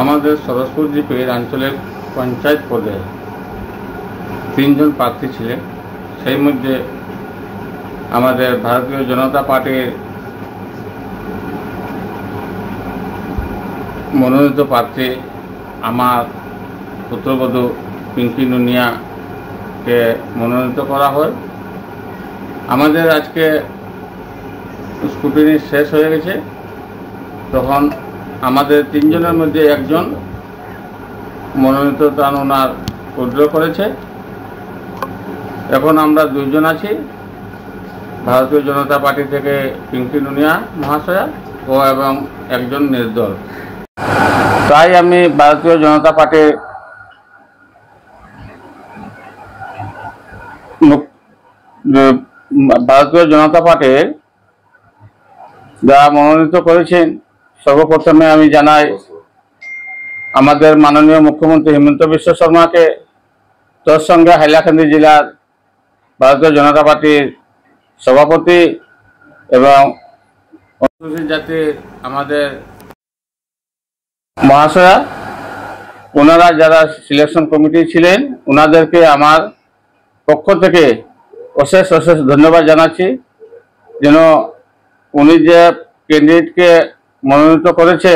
আমাদের সরসপুর জিপির আঞ্চলিক পঞ্চায়েত পদে 3 জন প্রার্থী ছিলেন। সেই মধ্যে আমাদের ভারতীয় জনতা পার্টির মনোনীত প্রার্থী আমার পুত্রবধূ পিঙ্কি নুনিয়াকে মনোনীত করা হয়। আমাদের আজকে স্কুটিনি শেষ হয়ে গেছে, তখন আমাদের 3 জনের মধ্যে একজন মনোনীত তার ওনার উইথড্র করেছে। এখন আমরা 2 জন আছি, ভারতীয় জনতা পার্টি থেকে পিঙ্কি নুনিয়া মহাশয়া ও এবং একজন নির্দল। তাই আমি ভারতীয় জনতা পার্টির যারা মনোনীত করেছেন, সর্বপ্রথমে আমি জানাই আমাদের মাননীয় মুখ্যমন্ত্রী হিমন্ত বিশ্ব শর্মাকে, তোর সঙ্গে হাইলাকান্দি জেলার ভারতীয় জনতা পার্টির সভাপতি এবং অনুসূচিত জাতির আমাদের মহাশয়া, ওনারা যারা সিলেকশন কমিটি ছিলেন, ওনাদেরকে আমার পক্ষ থেকে অশেষ অশেষ ধন্যবাদ জানাচ্ছি। যেন উনি যে ক্যান্ডিডেটকে মনোনীত করেছে,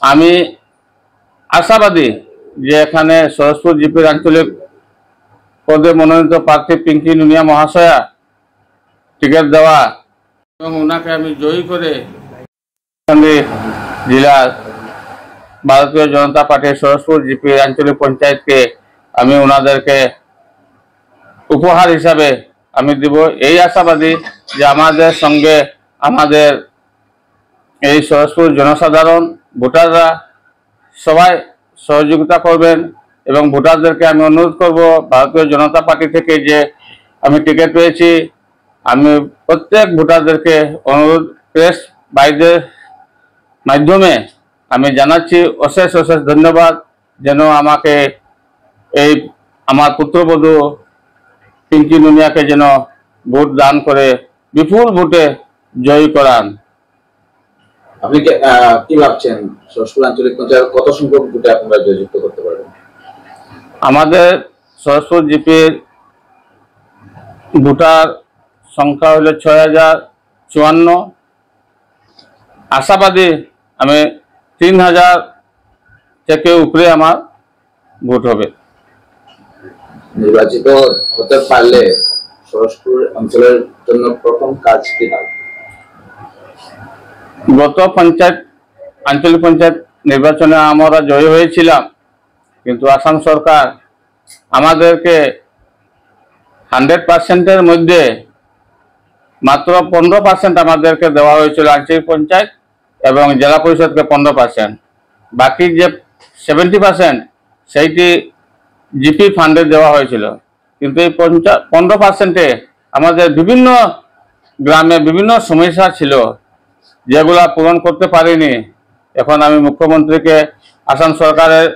আমি আশাবাদী যে এখানে সরসপুর জিপির আঞ্চলিক পদে মনোনীত প্রার্থী পিঙ্কি নুনিয়া মহাশয়া টিকিট দেওয়া এবং ওনাকে আমি জয়ী করে জেলার ভারতীয় জনতা পার্টির সরসপুর জিপির আঞ্চলিক পঞ্চায়েতকে আমি ওনাদেরকে উপহার হিসাবে আমি দিব। এই আশাবাদী যে আমাদের সঙ্গে আমাদের এই সরসপুর জনসাধারণ ভোটাররা সবাই সহযোগিতা করবেন এবং ভোটারদেরকে আমি অনুরোধ করব, ভারতীয় জনতা পার্টি থেকে যে আমি টিকিট পেয়েছি, আমি প্রত্যেক ভোটারদেরকে অনুরোধ প্রেস ভাইদের মাধ্যমে আমি জানাচ্ছি অশেষ অশেষ ধন্যবাদ, যেন আমাকে এই আমার পুত্রবধূ পিঙ্কি নুনিয়াকে যেন ভোট দান করে বিপুল ভোটে জয়ী করান। আপনি কি ভাবছেন, সরসপুর আঞ্চলিক পঞ্চায়েত কত সংখ্যক ভোটে আপনারা জয়যুক্ত করতে পারবেন? আমাদের সরসপুর জিপির ভোটার সংখ্যা হলো 6054। আশাবাদী আমি 3000 থেকে উপরে আমার ভোট হবে। নির্বাচিত হতে পারলে সরসপুর অঞ্চলের জন্য প্রথম কাজ কি থাকবে? গত আঞ্চলিক পঞ্চায়েত নির্বাচনে আমরা জয়ী হয়েছিলাম, কিন্তু আসাম সরকার আমাদেরকে 100%-এর মধ্যে মাত্র 15% আমাদেরকে দেওয়া হয়েছিল আঞ্চলিক পঞ্চায়েত এবং জেলা পরিষদকে 15%। বাকি যে 70% সেইটি জিপি ফান্ডে দেওয়া হয়েছিল। কিন্তু এই 15%-এ আমাদের বিভিন্ন গ্রামে বিভিন্ন সমস্যা ছিল, যেগুলা পূরণ করতে পারিনি। এখন আমি মুখ্যমন্ত্রীকে, আসাম সরকারের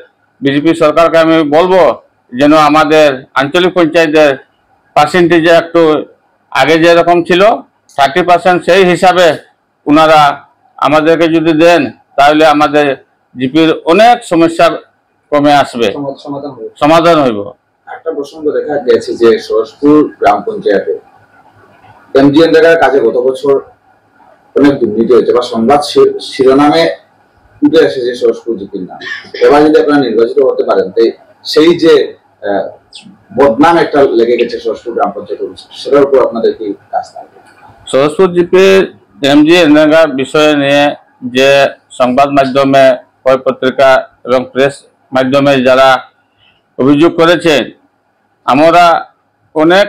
বিজেপি সরকারকে আমি বলবো যেন আমাদের আঞ্চলিক পঞ্চায়েতের পার্সেন্টেজে একটু আগে যেরকম ছিল 30%, সেই হিসাবে ওনারা আমাদেরকে যদি দেন, তাহলে আমাদের জিপির অনেক সমস্যা কমে আসবে, সমাধান হইব। একটা প্রসঙ্গ দেখা গেছে যে সরসপুর গ্রাম পঞ্চায়েতে এমজিএন জায়গার কাজে গত বছর অনেক দুর্নীতি হয়েছে বা সংবাদ শিরোনামে উঠে এসেছে সরসপুর জিপির নাম। এবার যদি আপনারা নির্বাচিত হতে পারেন, তাই সেই যে বদনাম একটা লেগে গেছে সরসপুর গ্রাম পঞ্চায়েত, সেটার উপর আপনাদের কি কাজ থাকবে? সরসপুর জিপির এমজিএন বিষয় নিয়ে যে সংবাদ মাধ্যমে, পত্রিকা এবং প্রেস মাধ্যমে যারা অভিযোগ করেছেন, আমরা অনেক